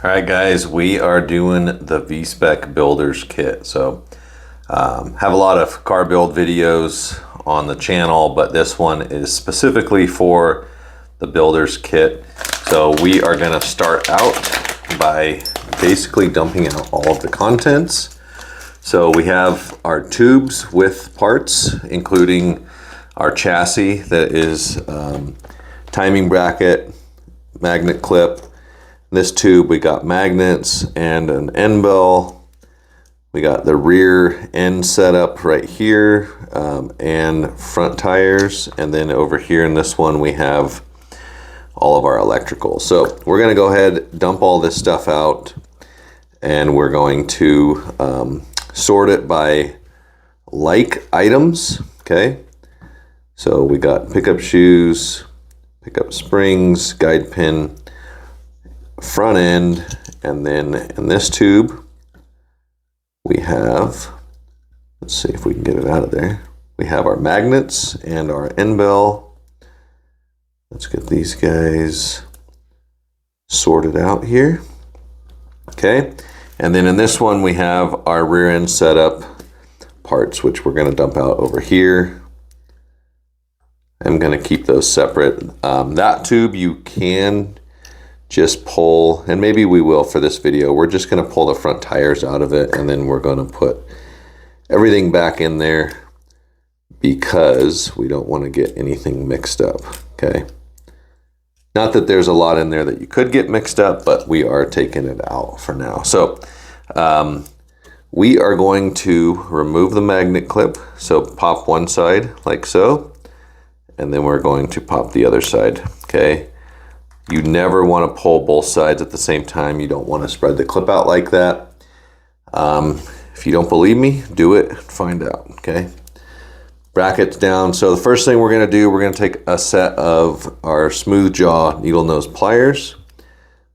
All right, guys, we are doing the VSPEC Builders Kit. So have a lot of car build videos on the channel, but this one is specifically for the Builders Kit. So we are gonna start out by basically dumping out all of the contents. So we have our tubes with parts, including our chassis that is timing bracket, magnet clip. This tube, we got magnets and an end bell. We got the rear end setup right here and front tires. And then over here in this one, we have all of our electrical. So we're gonna go ahead, dump all this stuff out, and we're going to sort it by like items, okay? So we got pickup shoes, pickup springs, guide pin, front end, and then in this tube we have, let's see if we can get it out of there, we have our magnets and our end bell. Let's get these guys sorted out here, okay? And then in this one we have our rear end setup parts, which we're going to dump out over here. I'm going to keep those separate. That tube you can just pull, and maybe we will for this video. We're just going to pull the front tires out of it, and then we're going to put everything back in there because we don't want to get anything mixed up, okay? Not that there's a lot in there that you could get mixed up, but we are taking it out for now. So we are going to remove the magnet clip. So pop one side like so, and then we're going to pop the other side, okay? You never want to pull both sides at the same time. You don't want to spread the clip out like that. If you don't believe me, do it and find out, okay? Brackets down. So the first thing we're going to do, we're going to take a set of our smooth jaw needle nose pliers.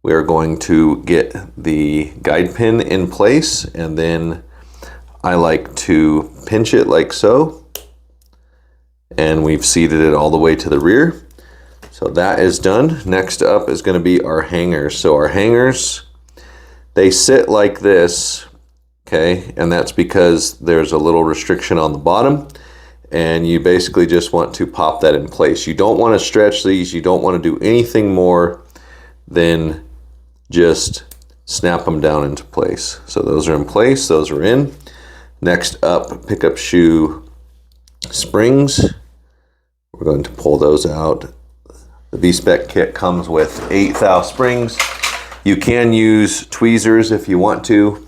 We are going to get the guide pin in place, and then I like to pinch it like so. And we've seated it all the way to the rear. So that is done. Next up is going to be our hangers. So our hangers, they sit like this, okay? And that's because there's a little restriction on the bottom, and you basically just want to pop that in place. You don't want to stretch these. You don't want to do anything more than just snap them down into place. So those are in place. Those are in. Next up, pickup shoe springs. We're going to pull those out. The VSPEC kit comes with 8 thou springs. You can use tweezers if you want to.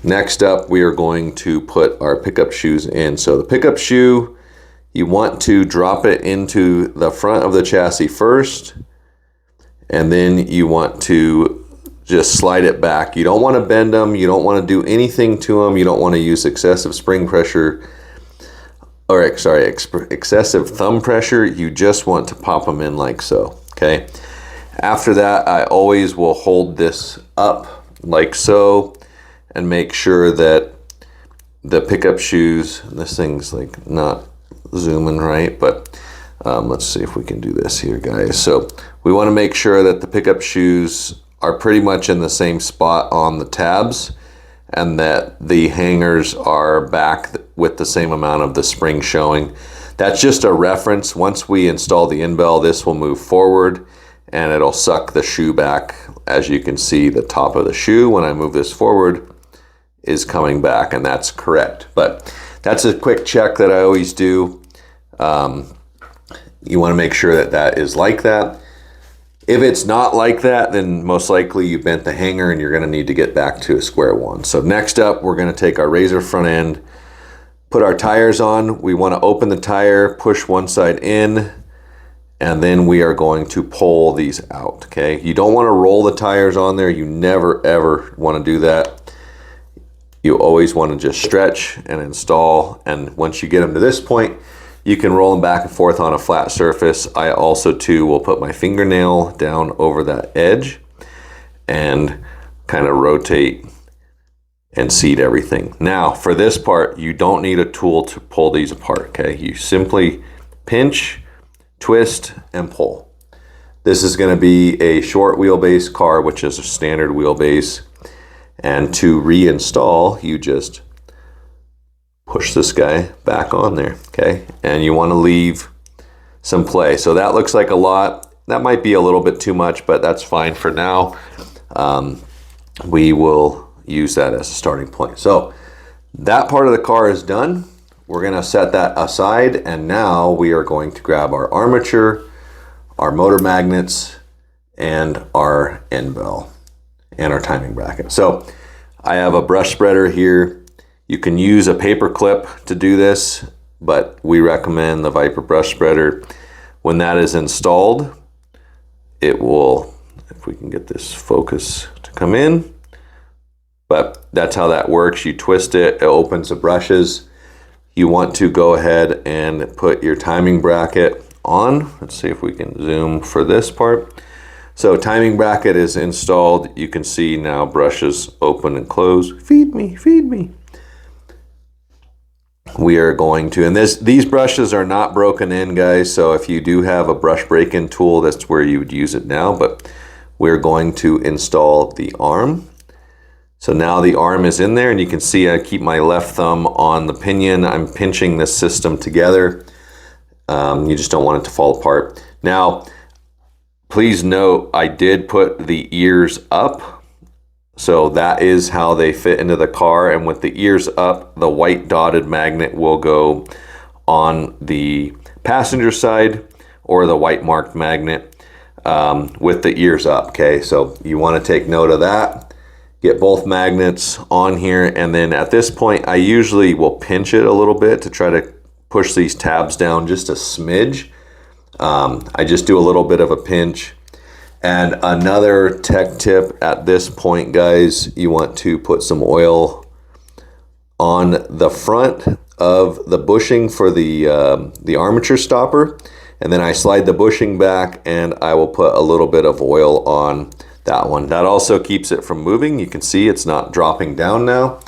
Next up, we are going to put our pickup shoes in. So the pickup shoe, you want to drop it into the front of the chassis first, and then you want to just slide it back. You don't want to bend them. You don't want to do anything to them. You don't want to use excessive spring pressure, or sorry, excessive thumb pressure. You just want to pop them in like so, okay? After that, I always will hold this up like so and make sure that the pickup shoes, this thing's like not zooming right, but let's see if we can do this here, guys. So we want to make sure that the pickup shoes are pretty much in the same spot on the tabs, and that the hangers are back with the same amount of the spring showing. That's just a reference. Once we install the end bell, this will move forward and it'll suck the shoe back. As you can see, the top of the shoe, when I move this forward, is coming back, and that's correct. But that's a quick check that I always do. You want to make sure that that is like that. If it's not like that, then most likely you bent the hanger and you're going to need to get back to a square one. So next up, we're going to take our razor front end, put our tires on. We want to open the tire, push one side in, and then we are going to pull these out, okay? You don't want to roll the tires on there. You never, ever want to do that. You always want to just stretch and install, and once you get them to this point, you can roll them back and forth on a flat surface. I also too will put my fingernail down over that edge and kind of rotate and seat everything. Now for this part, you don't need a tool to pull these apart, okay? You simply pinch, twist, and pull. This is going to be a short wheelbase car, which is a standard wheelbase. And to reinstall, you just push this guy back on there, okay? And you want to leave some play. So that looks like a lot. That might be a little bit too much, but that's fine for now. We will use that as a starting point. So that part of the car is done. We're going to set that aside, and now we are going to grab our armature, our motor magnets, and our end bell, and our timing bracket. So I have a brush spreader here. You can use a paper clip to do this, but we recommend the Viper brush spreader. When that is installed, it will, if we can get this focus to come in, but that's how that works. You twist it, it opens the brushes. You want to go ahead and put your timing bracket on. Let's see if we can zoom for this part. So timing bracket is installed. You can see now brushes open and close. Feed me, feed me. We are going to, and these brushes are not broken in, guys. So if you do have a brush break-in tool, that's where you would use it now. But we're going to install the arm. So now the arm is in there, and you can see I keep my left thumb on the pinion. I'm pinching this system together. You just don't want it to fall apart. Now, please note, I did put the ears up. So that is how they fit into the car. And with the ears up, the white dotted magnet will go on the passenger side, or the white marked magnet with the ears up, okay? So you want to take note of that. Get both magnets on here, and then at this point I usually will pinch it a little bit to try to push these tabs down just a smidge. I just do a little bit of a pinch. And another tech tip at this point, guys, you want to put some oil on the front of the bushing for the armature stopper, and then I slide the bushing back and I will put a little bit of oil on that one. That also keeps it from moving. You can see it's not dropping down now,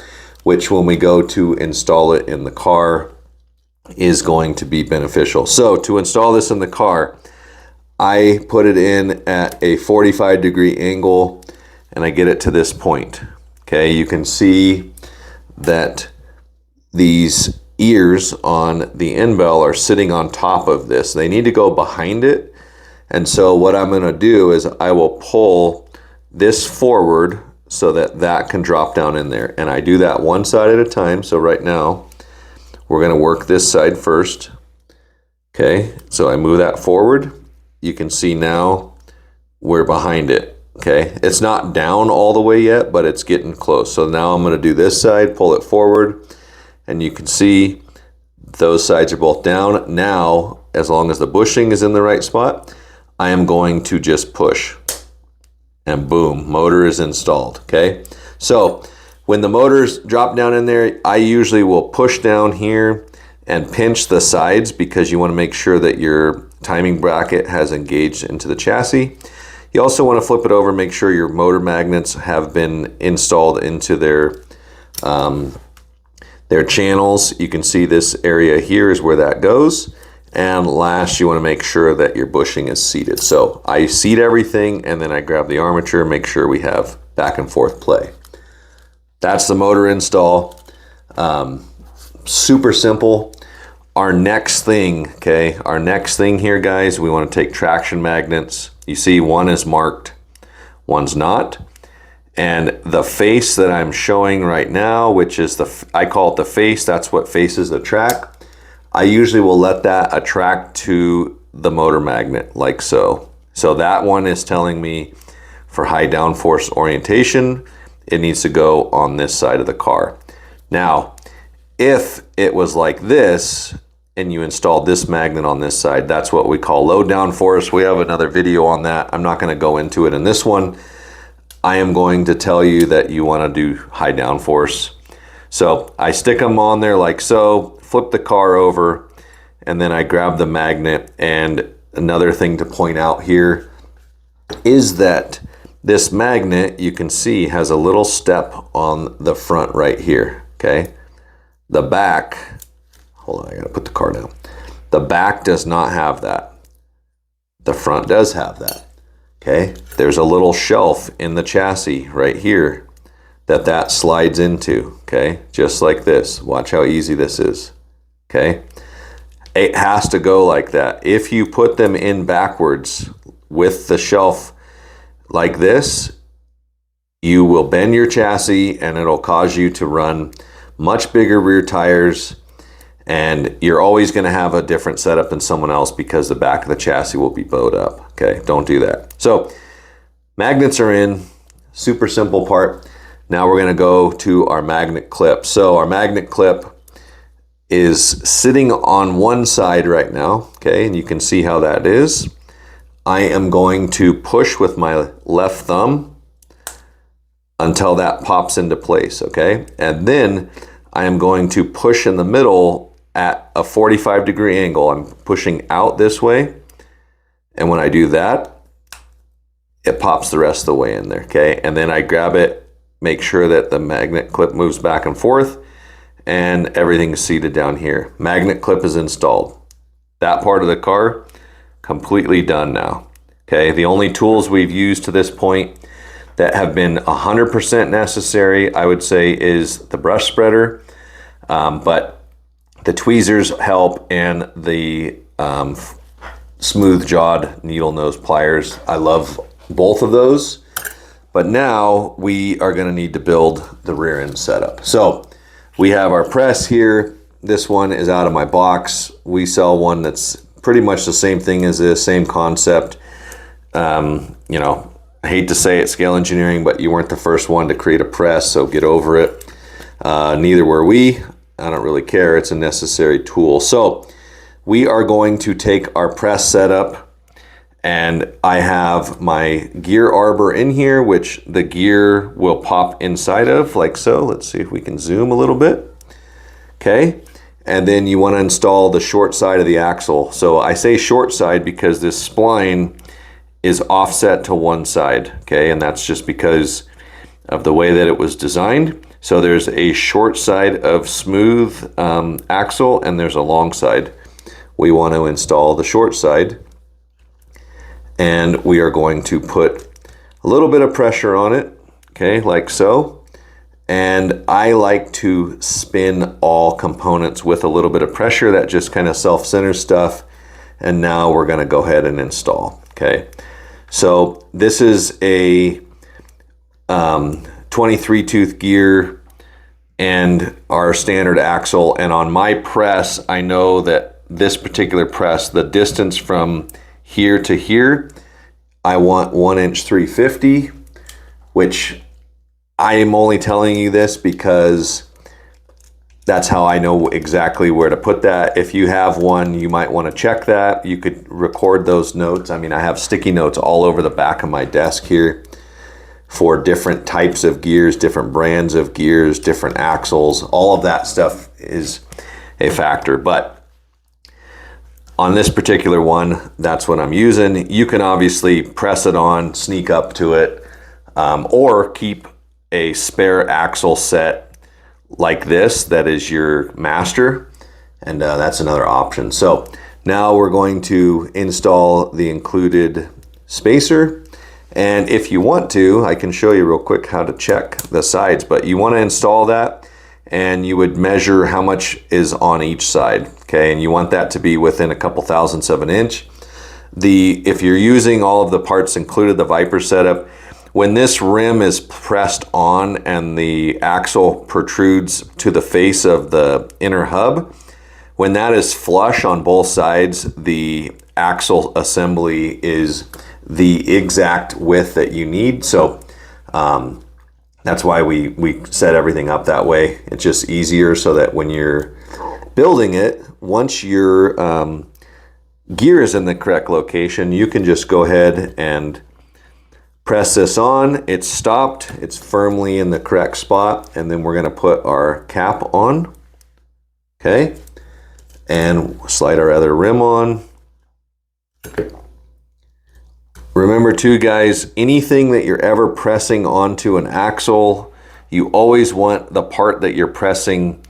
which when we go to install it in the car is going to be beneficial. So to install this in the car, I put it in at a 45-degree angle, and I get it to this point. Okay, you can see that these ears on the end bell are sitting on top of this. They need to go behind it. And so what I'm going to do is I will pull this forward so that that can drop down in there. And I do that one side at a time. So right now, we're going to work this side first. Okay, so I move that forward. You can see now we're behind it. Okay, it's not down all the way yet, but it's getting close. So now I'm going to do this side, pull it forward, and you can see those sides are both down. Now, as long as the bushing is in the right spot, I am going to just push, and boom, motor is installed. Okay, so when the motors drop down in there, I usually will push down here and pinch the sides, because you want to make sure that your timing bracket has engaged into the chassis. You also want to flip it over, make sure your motor magnets have been installed into their channels. You can see this area here is where that goes. And last, you want to make sure that your bushing is seated. So I seat everything, and then I grab the armature, make sure we have back and forth play. That's the motor install. Super simple. Our next thing, okay, our next thing here, guys, we want to take traction magnets. You see one is marked, one's not. And the face that I'm showing right now, which is I call it the face, that's what faces the track. I usually will let that attract to the motor magnet like so. So that one is telling me for high downforce orientation, it needs to go on this side of the car. Now, if it was like this, and you installed this magnet on this side, that's what we call low downforce. We have another video on that. I'm not going to go into it in this one. I am going to tell you that you want to do high downforce. So I stick them on there like so, flip the car over, and then I grab the magnet. And another thing to point out here is that this magnet, you can see, has a little step on the front right here, okay? The back, hold on, I gotta put the car down. The back does not have that. The front does have that. Okay, there's a little shelf in the chassis right here that slides into, okay, just like this. Watch how easy this is, okay? It has to go like that. If you put them in backwards with the shelf like this, you will bend your chassis and it'll cause you to run much bigger rear tires, and you're always going to have a different setup than someone else because the back of the chassis will be bowed up. Okay, don't do that. So magnets are in, super simple part. Now we're going to go to our magnet clip. So our magnet clip is sitting on one side right now, okay, and you can see how that is. I am going to push with my left thumb until that pops into place, okay? And then I am going to push in the middle at a 45-degree angle. I'm pushing out this way, and when I do that, it pops the rest of the way in there, okay? And then I grab it, make sure that the magnet clip moves back and forth, and everything is seated down here. Magnet clip is installed. That part of the car, completely done now, okay? The only tools we've used to this point that have been 100% necessary, I would say, is the brush spreader, but the tweezers help, and the smooth jawed needle nose pliers. I love both of those, but now we are going to need to build the rear end setup. So we have our press here. This one is out of my box. We sell one that's pretty much the same thing as this, same concept. You know, I hate to say it, scale engineering, but you weren't the first one to create a press, so get over it. Neither were we. I don't really care. It's a necessary tool. So we are going to take our press setup, and I have my gear arbor in here, which the gear will pop inside of, like so. Let's see if we can zoom a little bit. Okay. And then you want to install the short side of the axle. So I say short side because this spline is offset to one side, okay? And that's just because of the way that it was designed. So there's a short side of smooth axle, and there's a long side. We want to install the short side, and we are going to put a little bit of pressure on it, okay, like so. And I like to spin all components with a little bit of pressure. That just kind of self-centers stuff. And now we're going to go ahead and install, okay? So this is a 23 tooth gear and our standard axle. And on my press, I know that this particular press, the distance from here to here, I want 1 inch 350, which I am only telling you this because that's how I know exactly where to put that. If you have one, you might want to check that. You could record those notes. I mean, I have sticky notes all over the back of my desk here for different types of gears, different brands of gears, different axles. All of that stuff is a factor. But on this particular one, that's what I'm using. You can obviously press it on, sneak up to it, or keep a spare axle set like this that is your master, and that's another option. So now we're going to install the included spacer, and if you want to, I can show you real quick how to check the sides, but you want to install that, and you would measure how much is on each side, okay? And you want that to be within a couple thousandths of an inch. If you're using all of the parts included, the Viper setup, when this rim is pressed on and the axle protrudes to the face of the inner hub, when that is flush on both sides, the axle assembly is the exact width that you need. So that's why we set everything up that way. It's just easier so that when you're building it, once your gear is in the correct location, you can just go ahead and press this on. It's stopped, it's firmly in the correct spot, and then we're going to put our cap on, okay, and slide our other rim on. Remember too, guys, anything that you're ever pressing onto an axle, you always want the part that you're pressing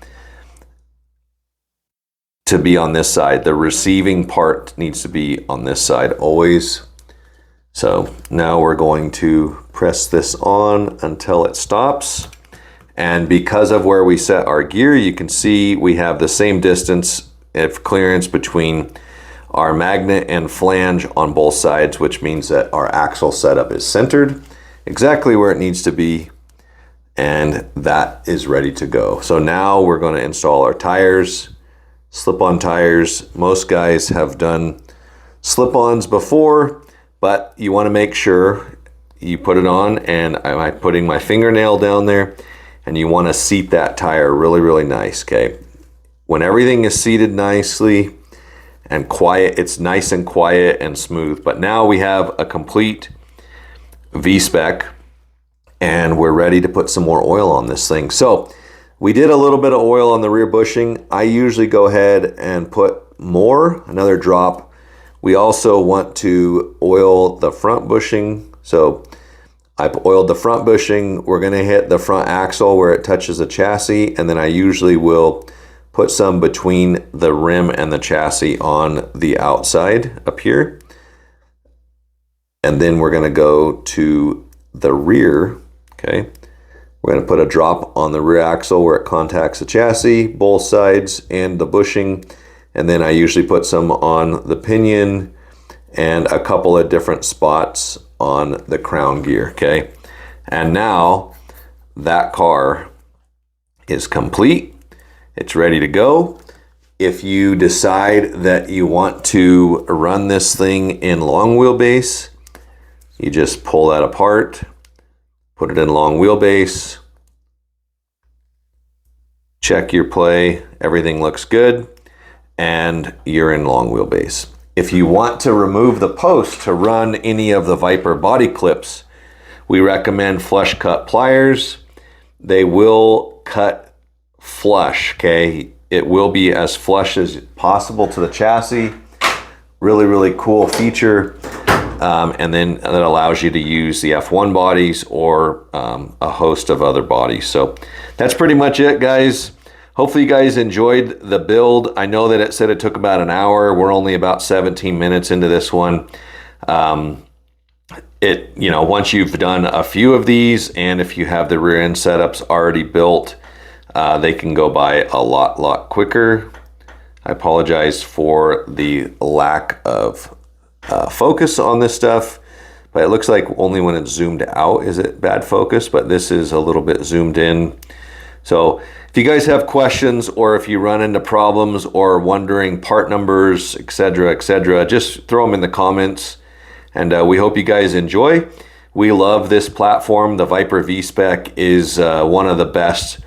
to be on this side. The receiving part needs to be on this side always. So now we're going to press this on until it stops. And because of where we set our gear, you can see we have the same distance of clearance between our magnet and flange on both sides, which means that our axle setup is centered exactly where it needs to be, and that is ready to go. So now we're going to install our tires, slip-on tires. Most guys have done slip-ons before, but you want to make sure you put it on, and I'm putting my fingernail down there, and you want to seat that tire really, really nice, okay? When everything is seated nicely and quiet, it's nice and quiet and smooth. But now we have a complete VSPEC, and we're ready to put some more oil on this thing. So we did a little bit of oil on the rear bushing. I usually go ahead and put more, another drop. We also want to oil the front bushing. So I've oiled the front bushing. We're gonna hit the front axle where it touches the chassis, and then I usually will put some between the rim and the chassis on the outside up here. And then we're gonna go to the rear, okay? We're gonna put a drop on the rear axle where it contacts the chassis, both sides, and the bushing. And then I usually put some on the pinion and a couple of different spots on the crown gear, okay? And now that car is complete. It's ready to go. If you decide that you want to run this thing in long wheelbase, you just pull that apart, put it in long wheelbase, check your play, everything looks good, and you're in long wheelbase. If you want to remove the post to run any of the Viper body clips, we recommend flush cut pliers. They will cut flush, okay? It will be as flush as possible to the chassis. Really, really cool feature. And then that allows you to use the F1 bodies or a host of other bodies. So that's pretty much it, guys. Hopefully you guys enjoyed the build. I know that it said it took about an hour. We're only about 17 minutes into this one. You know, once you've done a few of these, and if you have the rear end setups already built, they can go by a lot quicker. I apologize for the lack of focus on this stuff, but it looks like only when it's zoomed out is it bad focus, but this is a little bit zoomed in. So if you guys have questions, or if you run into problems or wondering part numbers, etc., just throw them in the comments, and we hope you guys enjoy. We love this platform. The Viper VSPEC is one of the best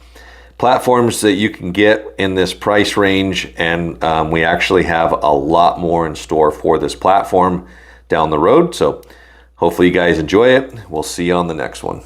platforms that you can get in this price range, and we actually have a lot more in store for this platform down the road. So hopefully you guys enjoy it. We'll see you on the next one.